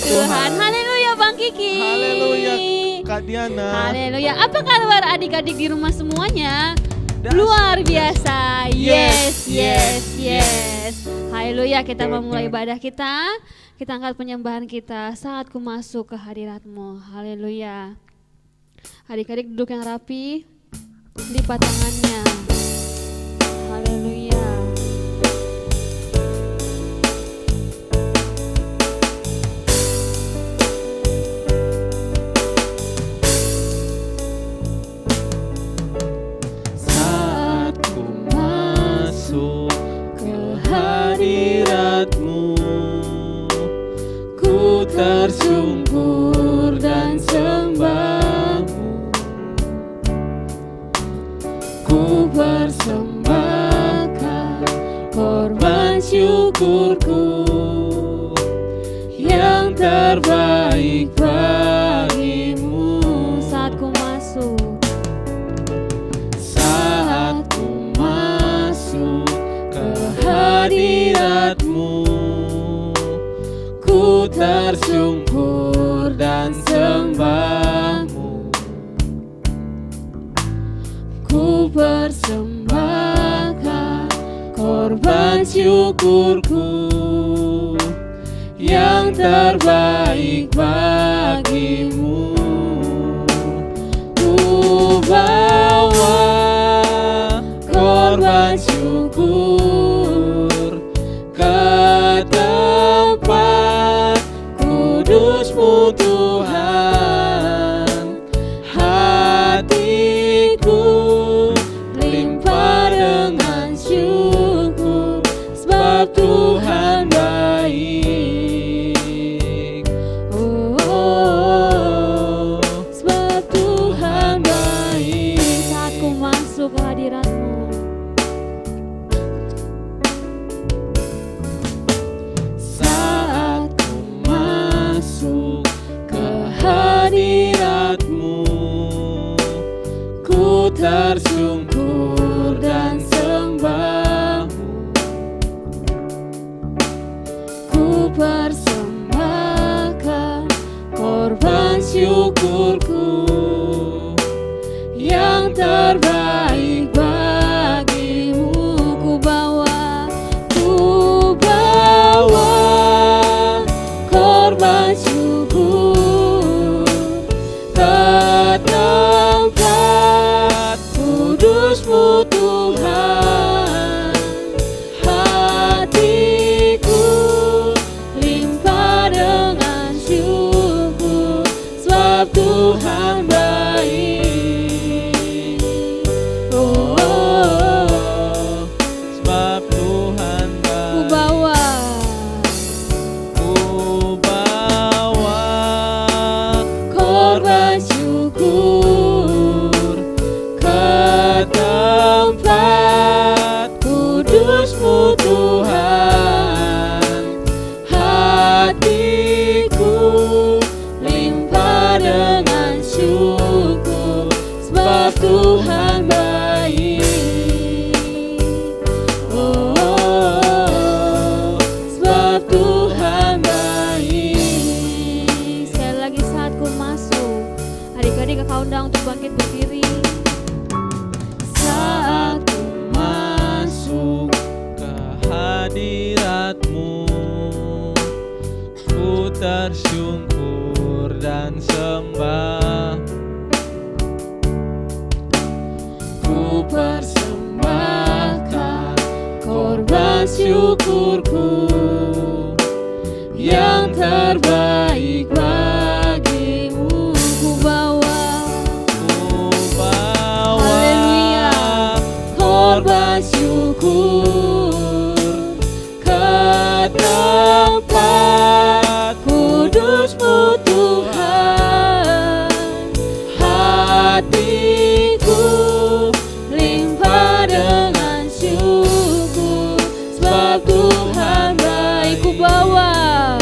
Tuhan. Haleluya Bang Kiki. Haleluya Kak Diana. Haleluya. Apa kabar adik-adik di rumah semuanya? Luar biasa. Yes, yes, yes. Haleluya, kita memulai ibadah kita. Kita angkat penyembahan kita saat ku masuk ke hadirat-Mu. Haleluya. Adik-adik duduk yang rapi, lipat tangannya. Haleluya. Saat ku masuk ke hadirat-Mu, ku tersungkur dan sembah-Mu. Ku persembahkan korban syukurku yang terbaik bagimu. Saat ku masuk, saat ku masuk ke hadirat-Mu, ku tersungkur dan sembah-Mu. Ku persembahkan korban syukurku yang terbaik bagimu. Ku bawa korban syukur ke tempat kudus-Mu Tuhan. Hatiku limpah dengan syukur, sebab Tuhan baik. Oh, sebab Tuhan baik. saat ku masuk ke hadirat-Mu, Saat ku masuk ke hadirat-Mu, ku tersungkur dan sembah-Mu. Ku persembahkan korban syukurku yang terbaik bagimu. Ku bawa korban syukur ke tempat kudus-Mu Tuhan. Hatiku limpah dengan syukur, sebab Tuhan baik. Oh, sebab Tuhan ku baik. bawa Ku bawa korban syukur ke tempat kudus-Mu Tuhan. Hatiku limpah dengan syukur, sebab Tuhan baik. Oh, sebab Tuhan baik. sekali lagi saat ku masuk. Adik-adik kakak undang untuk bangkit berdiri. Saat ku masuk ke hadirat-Mu, ku tersungkur dan sembah. Ku persembahkan korban syukurku yang terbaik bagimu. Ku bawa Haleluya, korban syukur ke tempat kudus-Mu Tuhan. Hatiku limpah dengan syukur, sebab Tuhan baik. ku bawa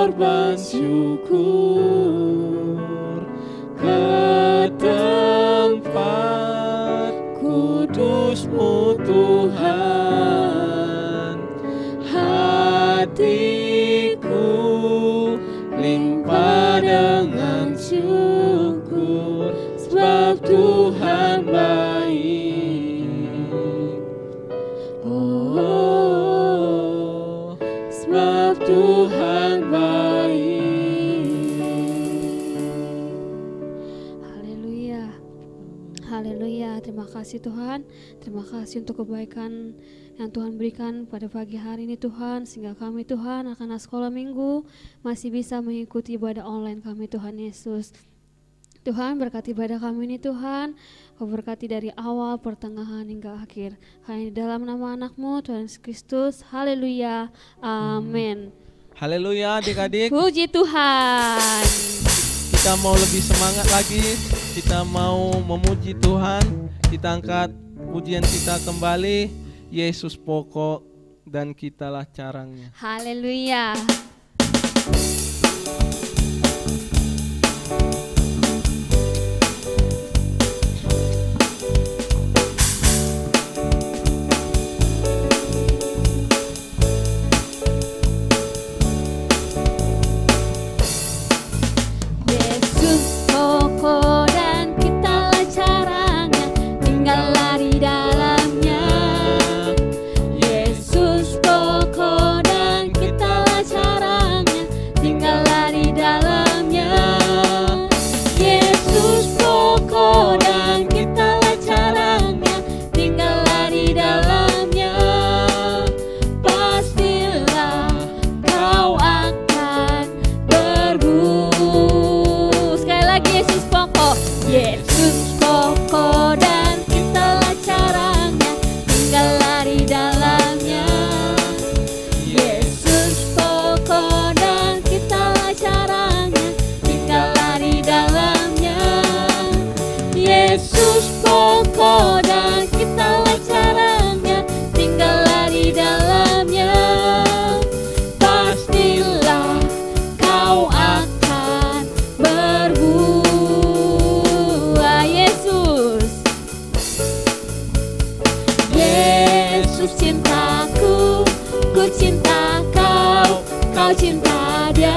korban syukur ke tempat kudus-Mu Tuhan. Hatiku limpah dengan syukur, sebab Tuhan baik. Oh, sebab Tuhan baik. Haleluya. Haleluya. Terima kasih Tuhan. Terima kasih untuk kebaikan yang Tuhan berikan pada pagi hari ini Tuhan, sehingga kami Tuhan akan sekolah minggu masih bisa mengikuti ibadah online kami Tuhan Yesus. Tuhan berkati ibadah kami ini Tuhan, Kau berkati dari awal, pertengahan hingga akhir. Hanya di dalam nama anak-Mu Tuhan Yesus Kristus. Haleluya. Amin. Haleluya adik-adik. Puji Tuhan. Kita mau lebih semangat lagi. Kita mau memuji Tuhan. Kita angkat pujian kita kembali. Yesus pokok dan kitalah carangnya. Haleluya. Yesus pokok dan kitalah caranya, tinggallah di dalamnya. Yesus pokok dan kitalah caranya, tinggallah di dalamnya. Yesus pokok dan kitalah caranya, tinggallah di dalamnya. Pastilah kau akan berguru. Sekali lagi, Yesus pokok. Yesus pokok dan kitalah caranya, tinggallah di dalamnya. Yesus pokok dan kitalah caranya, tinggallah di dalamnya. Yesus pokok dan kitalah caranya, tinggallah di dalamnya. Pastilah kau akan berbuah. Yesus, Yesus cintaku, ku cinta kau, kau cinta dia.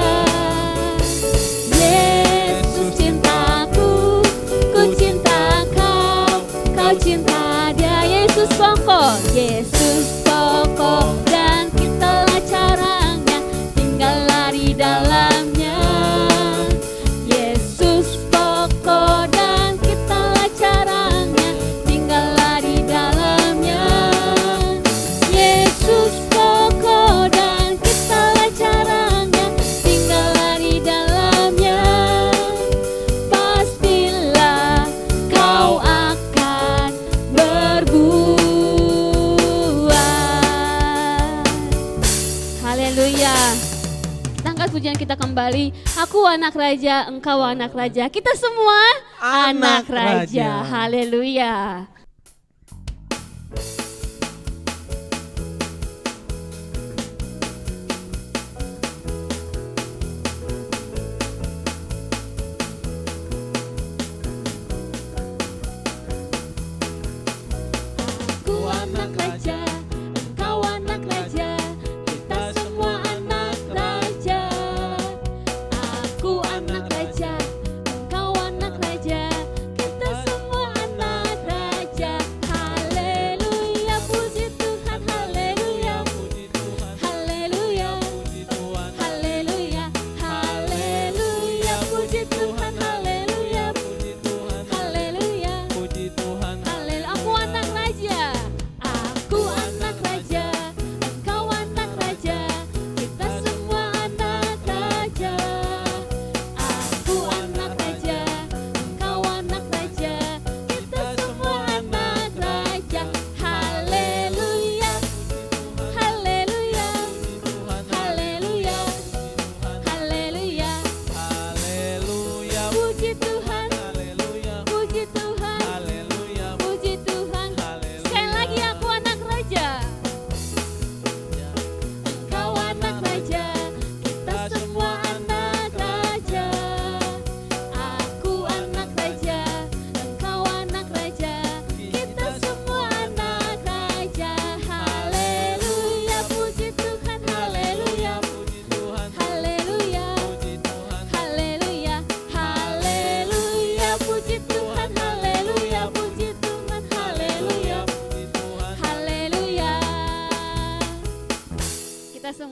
Yesus cintaku, ku cinta kau, kau cinta dia. Yesus pokok, Yesus pokok dan kitalah caranya, tinggallah di dalamnya. Yesus pokok dan kitalah caranya, tinggallah di dalamnya. Yesus pokok dan kitalah caranya, tinggallah di dalamnya. Pastilah kau akan berbuah. Haleluya. Kita angkat pujian kita kembali. Aku anak raja, engkau anak raja. Kita semua anak Anak raja. raja. Haleluya. Aku anak raja, engkau anak raja, kita semua anak raja. Aku anak raja, engkau anak raja, kita semua anak raja.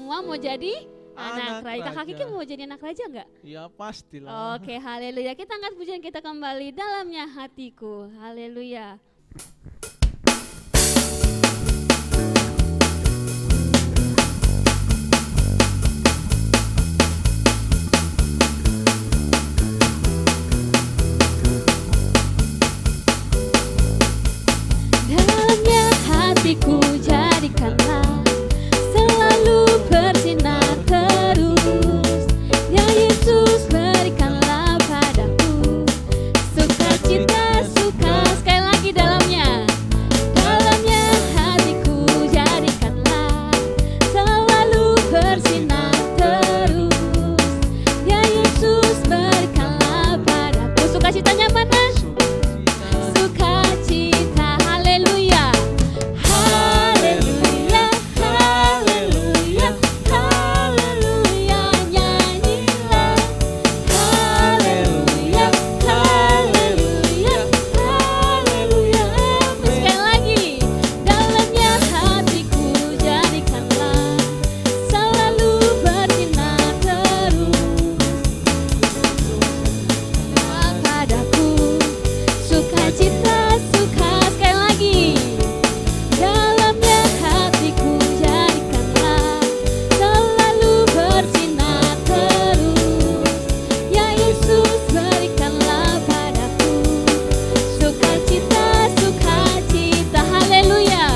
semua mau jadi anak raja. Kakak raja. Kiki mau jadi anak raja enggak? Ya pastilah. Oke, haleluya. Kita angkat pujian kita kembali, dalamnya hatiku. Haleluya. Dalamnya hatiku jadikanlah selalu bersinar terus. Ya Yesus, berikanlah padaku sukacita, suka. Sekali lagi dalamnya hatiku jadikanlah selalu bersinar terus. Ya Yesus, berikanlah padaku sukacitanya mana? Sukacita, haleluya. Haleluya, haleluya, haleluya, nyanyilah. Haleluya, haleluya, haleluya. Sekali lagi, dalamnya hatiku jadikanlah selalu bersinar terus. Padaku sukacita, suka. Sekali lagi, dalamnya hatiku jadikanlah selalu bersinar terus. Ya Yesus, berikanlah padaku sukacita, sukacita. Haleluya.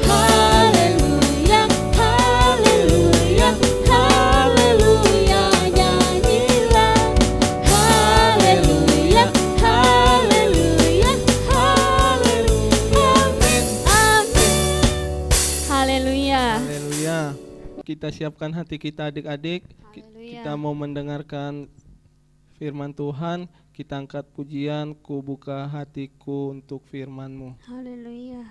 Haleluya, haleluya, haleluya, nyanyilah. Haleluya, haleluya, haleluya, amin, amin. Haleluya. Haleluya. Kita siapkan hati kita adik-adik. Haleluya. Kita mau mendengarkan firman Tuhan. Kita angkat pujian, ku buka hatiku untuk firman-Mu. Haleluya.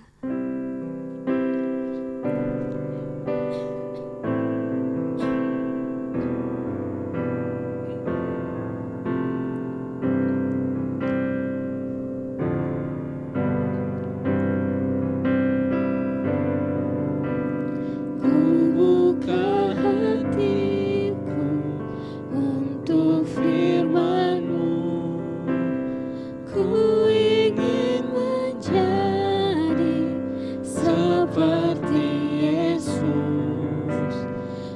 Ku buka hatiku untuk firman-Mu. Ku ingin menjadi seperti Yesus.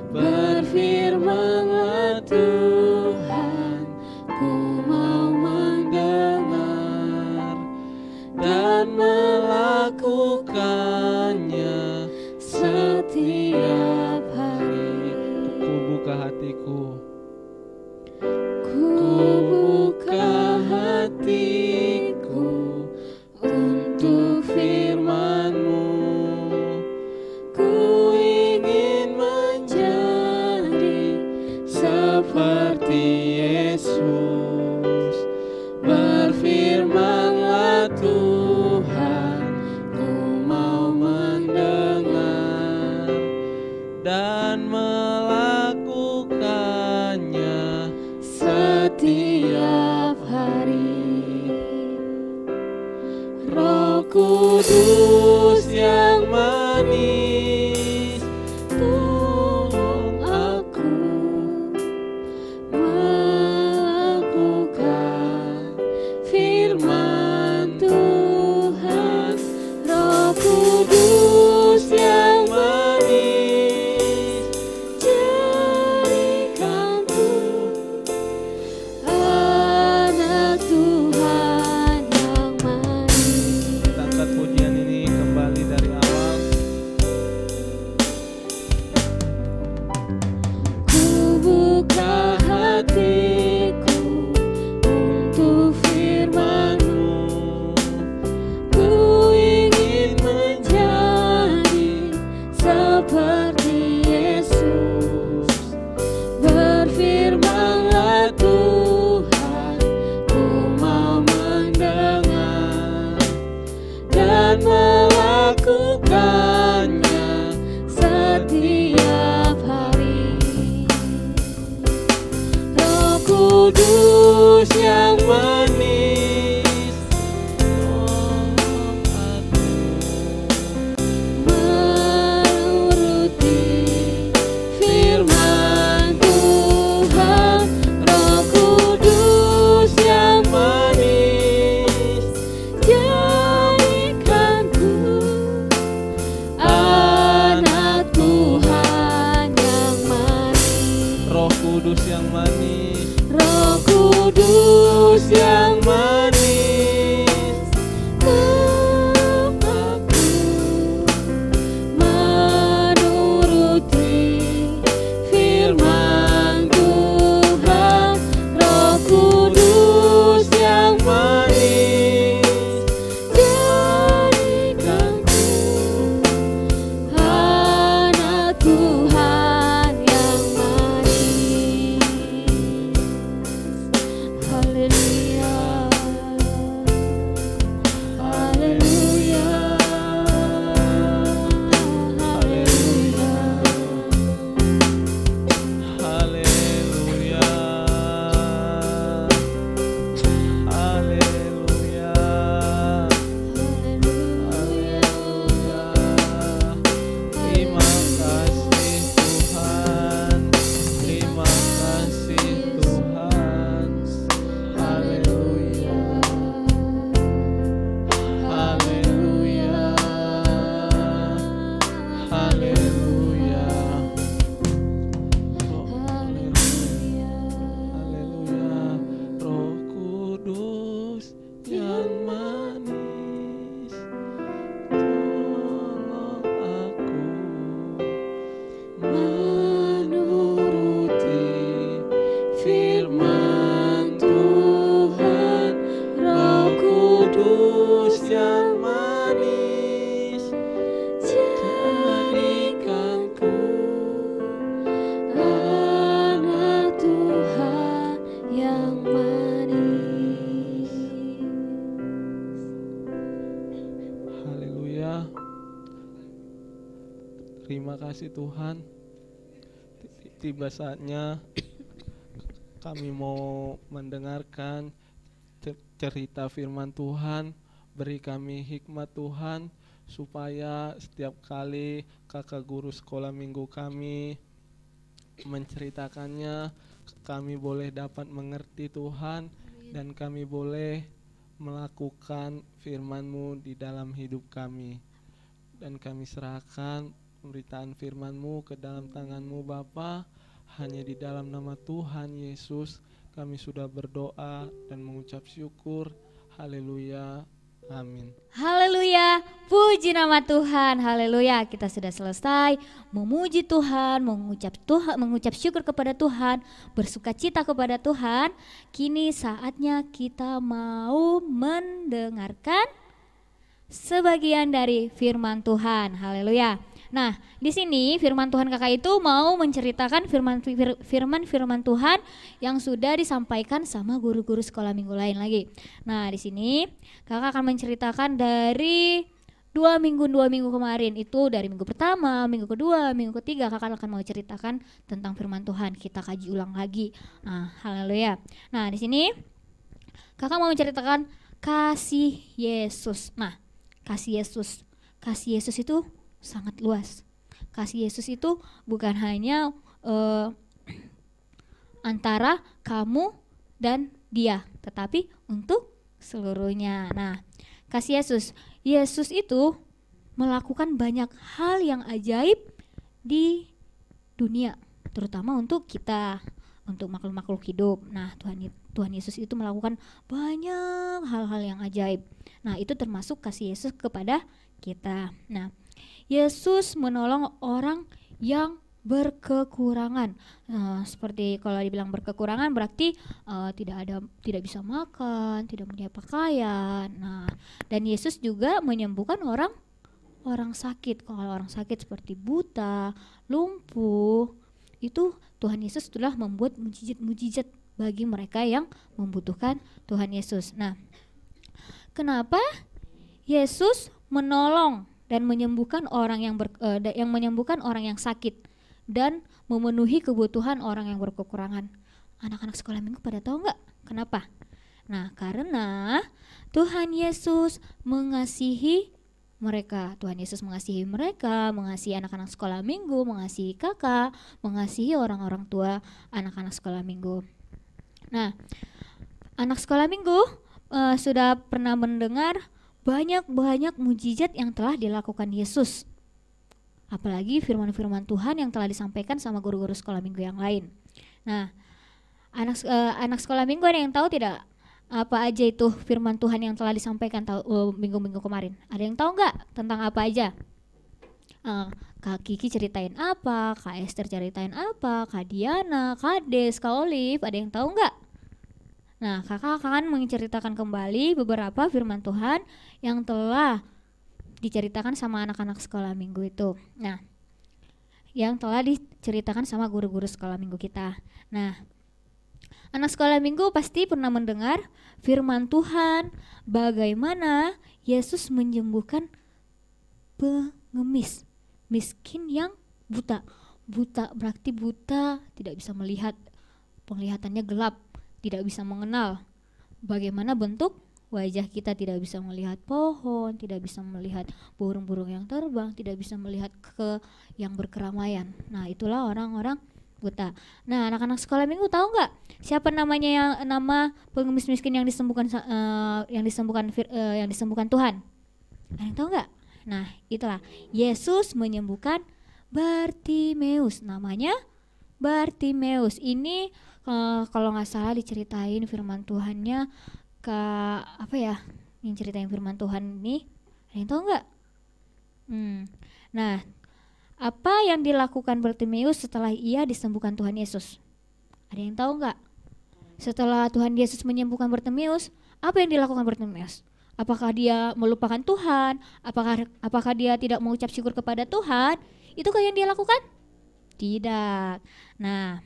Berfirman-Lah Tuhan, ku mau mendengar dan melakukannya setiap hari. Ku buka hatiku. Ku buka hatiku untuk firman-Mu. Ku ingin menjadi seperti Yesus. Berfirman-Lah Tuhan, ku mau mendengar Dan melakukannya. setiap hari. Roh Kudus yang manis, tolong aku melakukan firman Tuhan. Roh Kudus yang manis, jadikanku anak Tuhan yang manis. Kita angkat pujian ini kembali dari awal. Ku buka hatiku untuk firman-Mu. Ku ingin menjadi seperti Yesus. Berfirman-Lah Tuhan, ku mau mendengar dan melakukannya setiap hari. Roh Kudus yang manis, Roh Kudus yang manis, aku menuruti firman Tuhan. Roh Kudus yang manis, jadikanku anak Tuhan yang manis. Haleluya, haleluya, haleluya. haleluya, haleluya, haleluya. Terima kasih Tuhan, terima kasih Tuhan. Haleluya, haleluya, haleluya. Haleluya, Roh Kudus yang manis, tolong aku menuruti firman Tuhan. Roh Kudus yang manis, jadikanku Anak Tuhan yang manis. Haleluya. Terima kasih Tuhan. Tiba saatnya kami mau mendengarkan cerita firman Tuhan. Beri kami hikmat Tuhan, supaya setiap kali kakak guru sekolah minggu kami menceritakannya, kami boleh dapat mengerti Tuhan, dan kami boleh melakukan firman-Mu di dalam hidup kami. Dan kami serahkan pemberitaan firman-Mu ke dalam tangan-Mu Bapa. Hanya di dalam nama Tuhan Yesus kami sudah berdoa dan mengucap syukur. Haleluya, amin. Haleluya, puji nama Tuhan. Haleluya, kita sudah selesai memuji Tuhan, mengucap syukur kepada Tuhan, bersukacita kepada Tuhan. Kini saatnya kita mau mendengarkan sebagian dari firman Tuhan. Haleluya. Nah, di sini firman Tuhan kakak itu mau menceritakan firman Tuhan yang sudah disampaikan sama guru-guru sekolah minggu lain lagi. Nah, di sini kakak akan menceritakan dari dua minggu kemarin, itu dari minggu pertama, minggu kedua, minggu ketiga kakak akan mau ceritakan tentang firman Tuhan. Kita kaji ulang lagi. Nah, haleluya. Nah, di sini kakak mau menceritakan kasih Yesus. Nah, kasih Yesus itu sangat luas. Kasih Yesus itu bukan hanya antara kamu dan dia, tetapi untuk seluruhnya. Nah, kasih Yesus itu melakukan banyak hal yang ajaib di dunia, terutama untuk kita, untuk makhluk-makhluk hidup. Nah, Tuhan Yesus itu melakukan banyak hal-hal yang ajaib. Nah, itu termasuk kasih Yesus kepada kita. Nah, Yesus menolong orang yang berkekurangan. Seperti kalau dibilang berkekurangan berarti tidak bisa makan, tidak punya pakaian. Nah, dan Yesus juga menyembuhkan orang sakit. Kalau orang sakit seperti buta, lumpuh, itu Tuhan Yesus telah membuat mujizat bagi mereka yang membutuhkan Tuhan Yesus. Nah, kenapa Yesus menolong dan menyembuhkan orang yang sakit dan memenuhi kebutuhan orang yang berkekurangan? Anak-anak sekolah minggu pada tahu nggak kenapa? Nah, karena Tuhan Yesus mengasihi mereka. Tuhan Yesus mengasihi mereka, mengasihi anak-anak sekolah minggu, mengasihi kakak, mengasihi orang-orang tua anak-anak sekolah minggu. Nah, anak sekolah minggu sudah pernah mendengar banyak mujizat yang telah dilakukan Yesus. Apalagi firman-firman Tuhan yang telah disampaikan sama guru-guru sekolah minggu yang lain. Nah, anak sekolah minggu ada yang tahu tidak apa aja itu firman Tuhan yang telah disampaikan minggu-minggu kemarin? Ada yang tahu nggak tentang apa aja? Kak Kiki ceritain apa, Kak Esther ceritain apa, Kak Diana, Kak Des, Kak Olive, ada yang tahu nggak? Nah, kakak akan menceritakan kembali beberapa firman Tuhan yang telah diceritakan sama anak-anak sekolah minggu itu. Nah, yang telah diceritakan sama guru-guru sekolah minggu kita. Nah, anak sekolah minggu pasti pernah mendengar firman Tuhan bagaimana Yesus menyembuhkan pengemis, miskin yang buta. Buta berarti buta, tidak bisa melihat, penglihatannya gelap, tidak bisa mengenal bagaimana bentuk wajah kita, tidak bisa melihat pohon, tidak bisa melihat burung-burung yang terbang, tidak bisa melihat ke yang berkeramaian. Nah, itulah orang-orang buta. Nah, anak-anak sekolah minggu tahu nggak siapa namanya, yang nama pengemis miskin yang disembuhkan Tuhan? Ada yang tahu nggak? Nah, itulah Yesus menyembuhkan Bartimeus, namanya Bartimeus. Ini kalau nggak salah diceritain firman Tuhannya ke apa ya? Yang ceritain firman Tuhan ini, ada yang tahu nggak? Nah, apa yang dilakukan Bartimeus setelah ia disembuhkan Tuhan Yesus? Ada yang tahu nggak? Setelah Tuhan Yesus menyembuhkan Bartimeus, apa yang dilakukan Bartimeus? Apakah dia melupakan Tuhan? Apakah dia tidak mengucap syukur kepada Tuhan? Itukah yang dia lakukan? Tidak. Nah,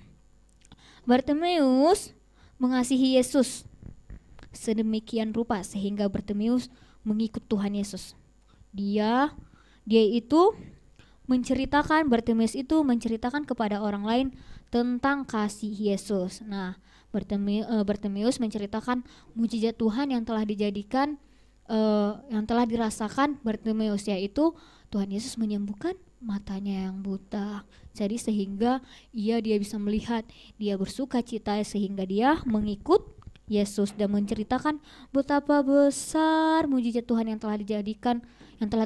Bartimeus mengasihi Yesus sedemikian rupa sehingga Bartimeus mengikut Tuhan Yesus. Dia itu Bartimeus itu menceritakan kepada orang lain tentang kasih Yesus. Nah, Bartimeus menceritakan mujizat Tuhan yang telah dirasakan Bartimeus, yaitu Tuhan Yesus menyembuhkan matanya yang buta. Jadi sehingga dia bisa melihat, dia bersuka cita sehingga dia mengikut Yesus dan menceritakan betapa besar mujizat Tuhan yang telah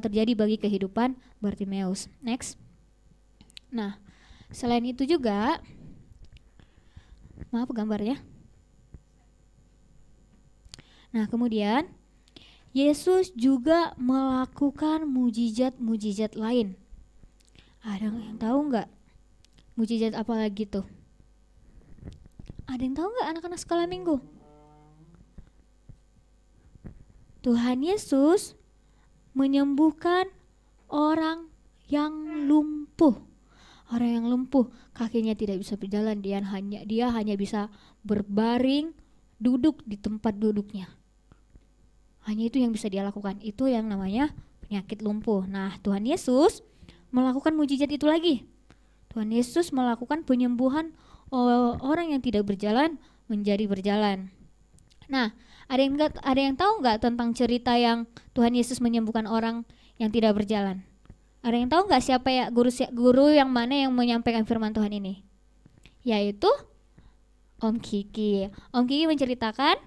terjadi bagi kehidupan Bartimeus. Next. Nah, selain itu juga, maaf gambarnya. Nah, kemudian Yesus juga melakukan mujizat-mujizat lain. Ada yang tahu nggak mujizat apa lagi tuh? Ada yang tahu nggak anak-anak sekolah minggu? Tuhan Yesus menyembuhkan orang yang lumpuh. Orang yang lumpuh, kakinya tidak bisa berjalan, dia hanya bisa berbaring duduk di tempat duduknya. Hanya itu yang bisa dia lakukan. Itu yang namanya penyakit lumpuh. Nah, Tuhan Yesus melakukan mujizat itu lagi. Tuhan Yesus melakukan penyembuhan orang yang tidak berjalan menjadi berjalan. Nah, ada yang tahu nggak tentang cerita yang Tuhan Yesus menyembuhkan orang yang tidak berjalan? Ada yang tahu nggak siapa ya guru yang mana yang menyampaikan firman Tuhan ini? Yaitu Om Kiki. Om Kiki menceritakan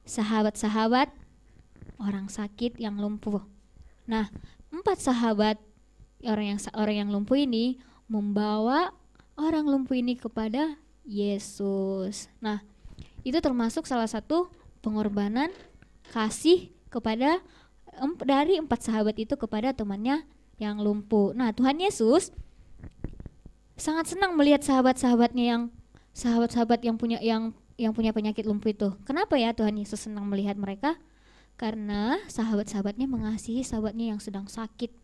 sahabat-sahabat orang sakit yang lumpuh. Nah, 4 sahabat orang yang lumpuh ini membawa orang lumpuh ini kepada Yesus. Nah, itu termasuk salah satu pengorbanan kasih kepada dari 4 sahabat itu kepada temannya yang lumpuh. Nah, Tuhan Yesus sangat senang melihat sahabat-sahabatnya yang punya penyakit lumpuh itu. Kenapa ya Tuhan Yesus senang melihat mereka? Karena sahabat-sahabatnya mengasihi sahabatnya yang sedang sakit.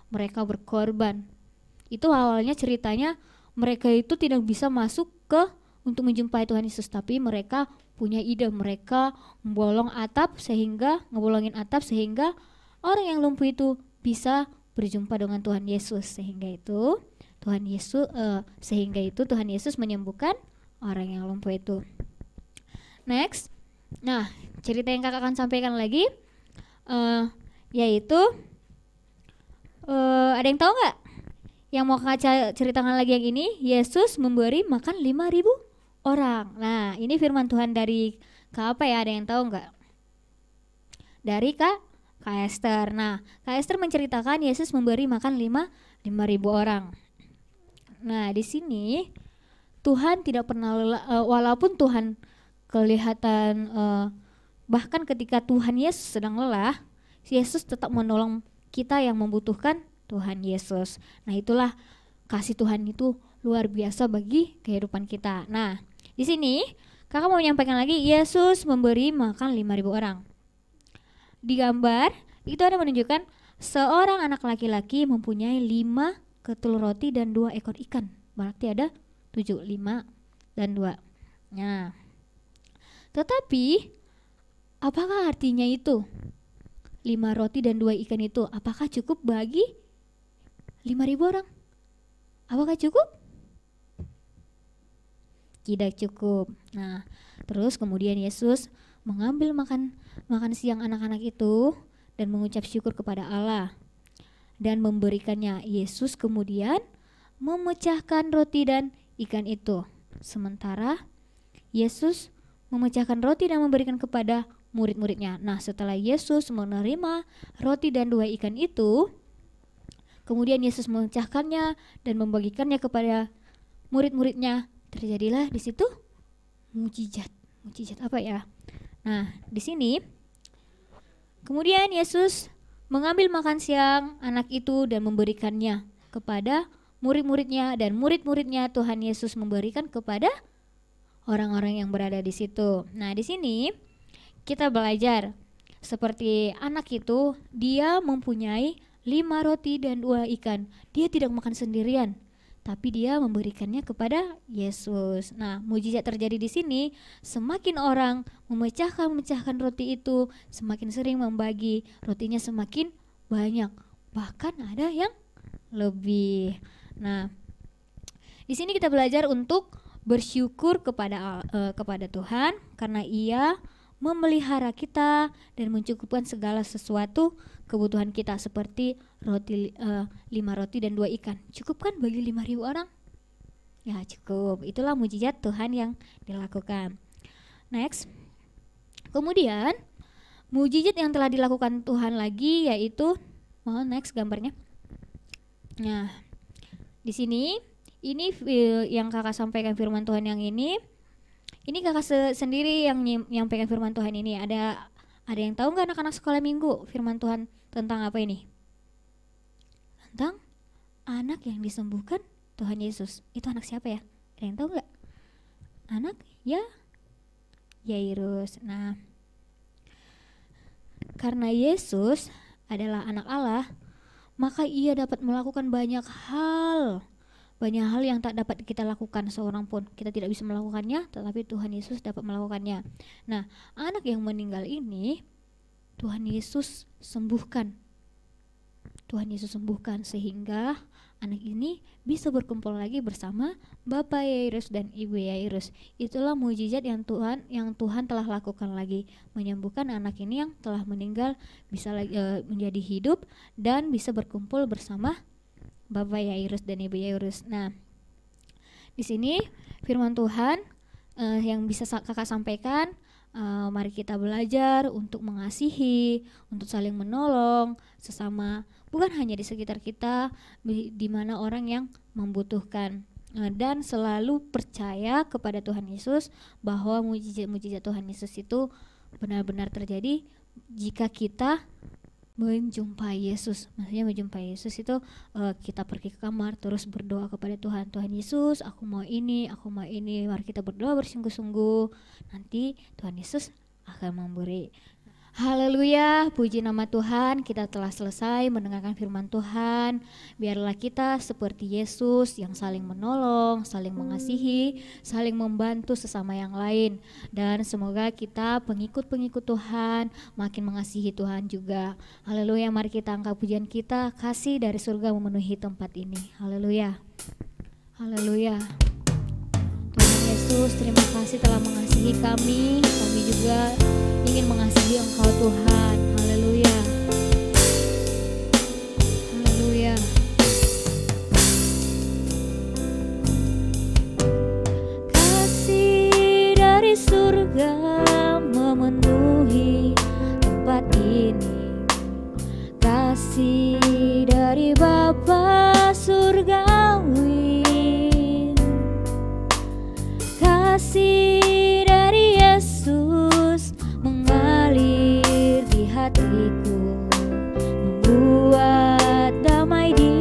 Mereka berkorban. Itu awalnya ceritanya mereka itu tidak bisa masuk untuk menjumpai Tuhan Yesus, tapi mereka punya ide, mereka ngebolongin atap sehingga orang yang lumpuh itu bisa berjumpa dengan Tuhan Yesus. Sehingga itu Tuhan Yesus menyembuhkan orang yang lumpuh itu. Next. Nah, cerita yang kakak akan sampaikan lagi yaitu ada yang tahu nggak? Yang mau kakak ceritakan lagi yang ini, Yesus memberi makan 5.000 orang. Nah, ini firman Tuhan dari Kak apa ya? Ada yang tahu nggak? Dari Kak Esther. Nah, Kak Esther menceritakan Yesus memberi makan 5.000 orang. Nah, di sini Tuhan tidak pernah lelah, walaupun Tuhan kelihatan bahkan ketika Tuhan Yesus sedang lelah, Yesus tetap menolong kita yang membutuhkan Tuhan Yesus. Nah, itulah kasih Tuhan itu luar biasa bagi kehidupan kita. Nah, di sini kakak mau menyampaikan lagi, Yesus memberi makan 5.000 orang. Di gambar itu ada menunjukkan seorang anak laki-laki mempunyai 5 ketul roti dan 2 ekor ikan. Berarti ada 7, 5 dan 2. Nah, tetapi apakah artinya itu? 5 roti dan 2 ikan itu apakah cukup bagi 5.000 orang? Apakah cukup? Tidak cukup. Nah, terus kemudian Yesus mengambil makan siang anak-anak itu dan mengucap syukur kepada Allah dan memberikannya. Yesus kemudian memecahkan roti dan ikan itu. Sementara Yesus memecahkan roti dan memberikan kepada murid-muridnya. Nah, setelah Yesus menerima roti dan 2 ikan itu, kemudian Yesus memecahkannya dan membagikannya kepada murid-muridnya. Terjadilah di situ mujizat. Mujizat apa ya? Nah, di sini kemudian Yesus mengambil makan siang anak itu dan memberikannya kepada murid-muridnya, dan murid-muridnya Tuhan Yesus memberikan kepada orang-orang yang berada di situ. Nah, di sini kita belajar seperti anak itu, dia mempunyai 5 roti dan 2 ikan. Dia tidak makan sendirian, tapi dia memberikannya kepada Yesus. Nah, mujizat terjadi di sini, semakin orang memecahkan roti itu, semakin sering membagi, rotinya semakin banyak. Bahkan ada yang lebih. Nah, di sini kita belajar untuk bersyukur kepada Tuhan karena Ia memelihara kita dan mencukupkan segala sesuatu kebutuhan kita seperti 5 roti dan 2 ikan. Cukup kan bagi 5.000 orang? Ya, cukup. Itulah mujizat Tuhan yang dilakukan. Next. Kemudian mujizat yang telah dilakukan Tuhan lagi yaitu, mohon next gambarnya. Nah, di sini ini yang kakak sampaikan firman Tuhan yang ini kakak sendiri yang menyampaikan firman Tuhan ini. Ada yang tahu nggak anak-anak sekolah minggu firman Tuhan tentang apa ini? Tentang anak yang disembuhkan Tuhan Yesus. Itu anak siapa ya? Ada yang tahu nggak? Anak Yairus. Nah, karena Yesus adalah anak Allah, maka Ia dapat melakukan banyak hal yang tak dapat kita lakukan seorang pun. Kita tidak bisa melakukannya, tetapi Tuhan Yesus dapat melakukannya. Nah, anak yang meninggal ini Tuhan Yesus sembuhkan. Tuhan Yesus sembuhkan sehingga anak ini bisa berkumpul lagi bersama Bapak Yairus dan Ibu Yairus. Itulah mujizat yang Tuhan telah lakukan lagi, menyembuhkan anak ini yang telah meninggal bisa menjadi hidup dan bisa berkumpul bersama Bapak Yairus dan Ibu Yairus. Nah, di sini firman Tuhan yang bisa kakak sampaikan, mari kita belajar untuk mengasihi, untuk saling menolong sesama, bukan hanya di sekitar kita, di mana orang yang membutuhkan, dan selalu percaya kepada Tuhan Yesus bahwa mujizat Tuhan Yesus itu benar-benar terjadi jika kita menjumpai Yesus. Maksudnya menjumpai Yesus itu kita pergi ke kamar terus berdoa kepada Tuhan. Tuhan Yesus, aku mau ini. Mari kita berdoa bersungguh-sungguh. Nanti Tuhan Yesus akan memberi. Haleluya, puji nama Tuhan. Kita telah selesai mendengarkan firman Tuhan. Biarlah kita seperti Yesus yang saling menolong, saling mengasihi, saling membantu sesama yang lain. Dan semoga kita pengikut-pengikut Tuhan makin mengasihi Tuhan juga. Haleluya, mari kita angkat pujian kita. Kasih dari surga memenuhi tempat ini. Haleluya. Haleluya. Tuhan Yesus, terima kasih telah mengasihi kami. Kami juga ingin mengasihi Engkau Tuhan. Haleluya. Haleluya. Kasih dari surga memenuhi tempat ini. Kasih dari Bapa surgawi Kasih dari Yesus mengalir di hatiku, membuat damai di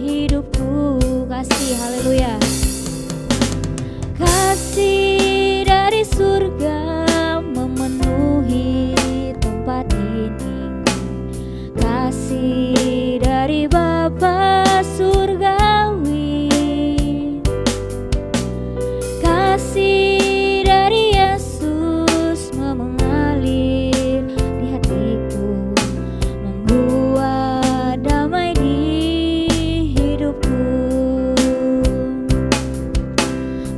hidupku. Kasih, haleluya. Kasih dari surga memenuhi tempat ini. Kasih dari Bapa surgawi. Kasih dari Yesus mengalir di hatiku, membuat damai di hidupku.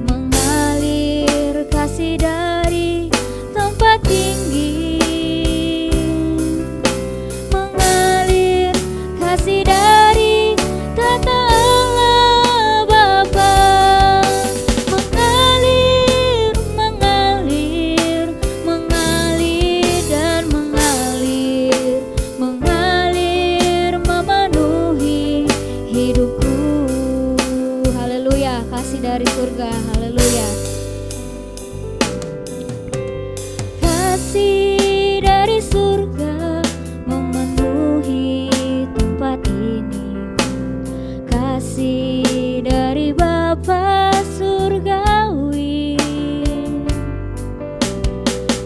Mengalir kasih dari tempat tinggi, mengalir kasih dari tata Allah Bapa. Mengalir, mengalir, mengalir dan mengalir, mengalir memenuhi hidupku. Haleluya, kasih dari surga, haleluya. Kasih dari surga memenuhi tempat ini. Kasih dari Bapa surgawi.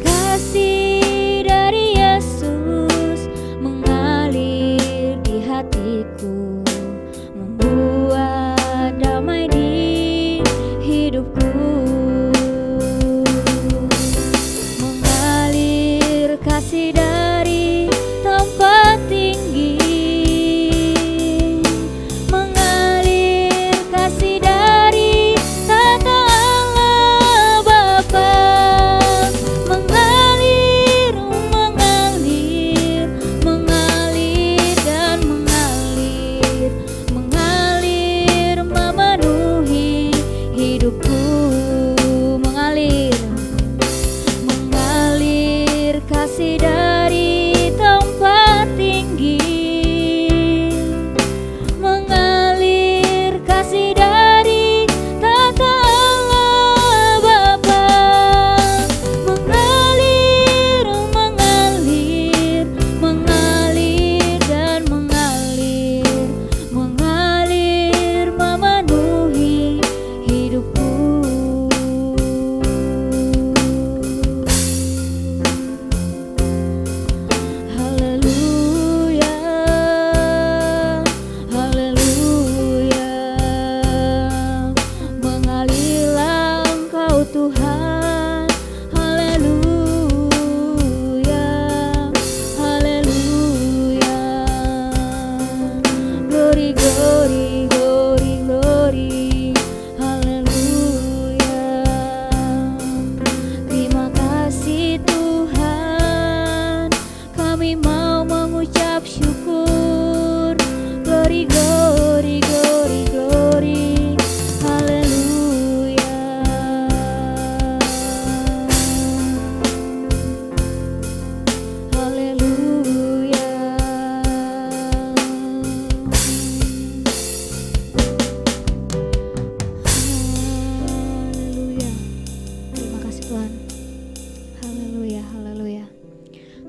Kasih dari Yesus mengalir di hatiku, membuat damai di hidupku. Mengalir kasih dari tempat tinggi, mengalir kasih dari tata Allah Bapa. Mengalir, mengalir, mengalir dan mengalir, mengalir memenuhi hidupku. Mengalir, mengalir kasih dari tempat tinggi, mengalir kasih dari tata Allah Bapa. Mengalir, mengalir, mengalir dan mengalir, mengalir memenuhi hidupku. Haleluya, haleluya. Mengalirlah Engkau Tuhan. Haleluya, haleluya. Glory, glory, glory, glory. Haleluya. Terima kasih Tuhan, kami mau mengucap syukur. Glory, glory, glory, glory. Haleluya. Haleluya. Haleluya. Terima kasih Tuhan. Haleluya, haleluya.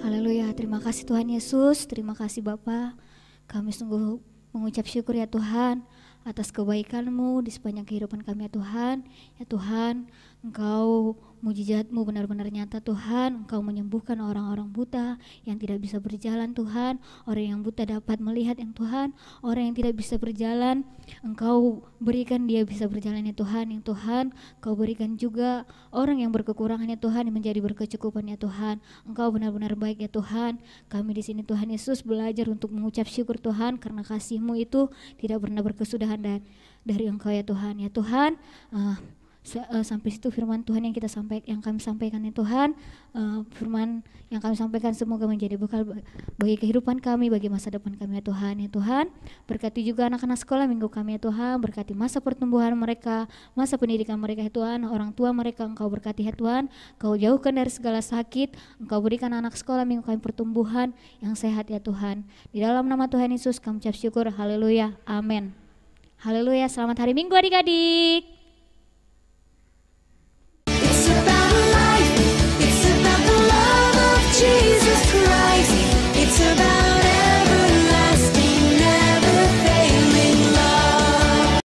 Haleluya, terima kasih Tuhan Yesus, terima kasih Bapa. Kami sungguh mengucap syukur ya Tuhan atas kebaikan-Mu di sepanjang kehidupan kami ya Tuhan. Ya Tuhan, Engkau mujizat-Mu benar-benar nyata Tuhan. Engkau menyembuhkan orang-orang buta yang tidak bisa berjalan Tuhan. Orang yang buta dapat melihat yang Tuhan. Orang yang tidak bisa berjalan, Engkau berikan dia bisa berjalan ya Tuhan. Yang Tuhan, Engkau berikan juga orang yang berkekurangan ya Tuhan yang menjadi berkecukupan ya Tuhan. Engkau benar-benar baik ya Tuhan. Kami di sini Tuhan Yesus belajar untuk mengucap syukur Tuhan karena kasih-Mu itu tidak pernah berkesudahan dari Engkau ya Tuhan. Ya Tuhan, sampai situ firman Tuhan yang kami sampaikan ya Tuhan. Firman yang kami sampaikan semoga menjadi bekal bagi kehidupan kami, bagi masa depan kami ya Tuhan. Ya Tuhan, berkati juga anak-anak sekolah minggu kami ya Tuhan. Berkati masa pertumbuhan mereka, masa pendidikan mereka ya Tuhan. Orang tua mereka Engkau berkati ya Tuhan. Engkau jauhkan dari segala sakit. Engkau berikan anak sekolah minggu kami pertumbuhan yang sehat ya Tuhan. Di dalam nama Tuhan Yesus kami ucap syukur. Haleluya, amin. Haleluya, selamat hari Minggu adik-adik.